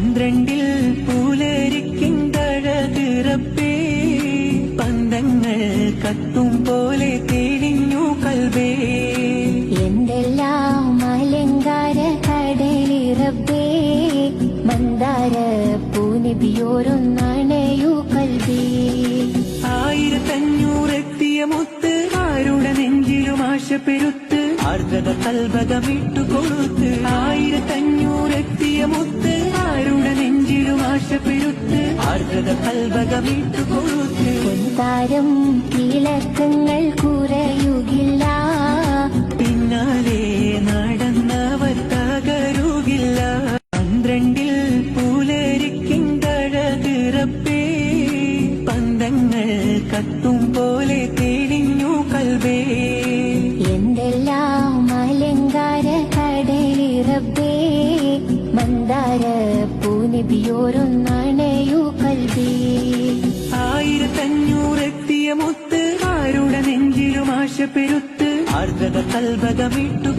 12 പൂലരിക്കിന്തഴക് റബ്ബേ പന്തങ്ങൾ കത്തും പോലെ തെളിഞ്ഞു കൽബേ എന്തെല്ലാം അലങ്കാര കടലി റബ്ബേ മന്ദാര പൂനബിയോരൊന്നണയു കൽബേ 1500 എത്തിയ മുത്ത് ആരുടെ നെഞ്ചിലും ആശ പെരുത്ത് ആർദ്രത കൽബകമിട്ടു കൊടുത്ത് 1500 എത്തിയ മുത്ത് ആരുടെ നെഞ്ചിലും ആശ പെരുത്ത് ആർദ്രത കൽബകമിട്ടു കൊടുത്ത് താരം കിളക്കങ്ങൾ കുറയുകില്ല പിന്നാലെ നടന്നവർ തകരുകില്ല 12 പൂലരിക്കിന്തഴക് റബ്ബേ പന്തങ്ങൾ കത്തും പോലെ തെളിഞ്ഞു കൽബേ എന്തെല്ലാം അലങ്കാര കടലി റബ്ബേ മന്ദാര പൂനബിയോരൊന്നണയു കൽബേ 1500 എത്തിയ മുത്ത് ആരുടെ നെഞ്ചിലും ആശ പെരുത്ത് ആർദ്രത കൽബകമിട്ടു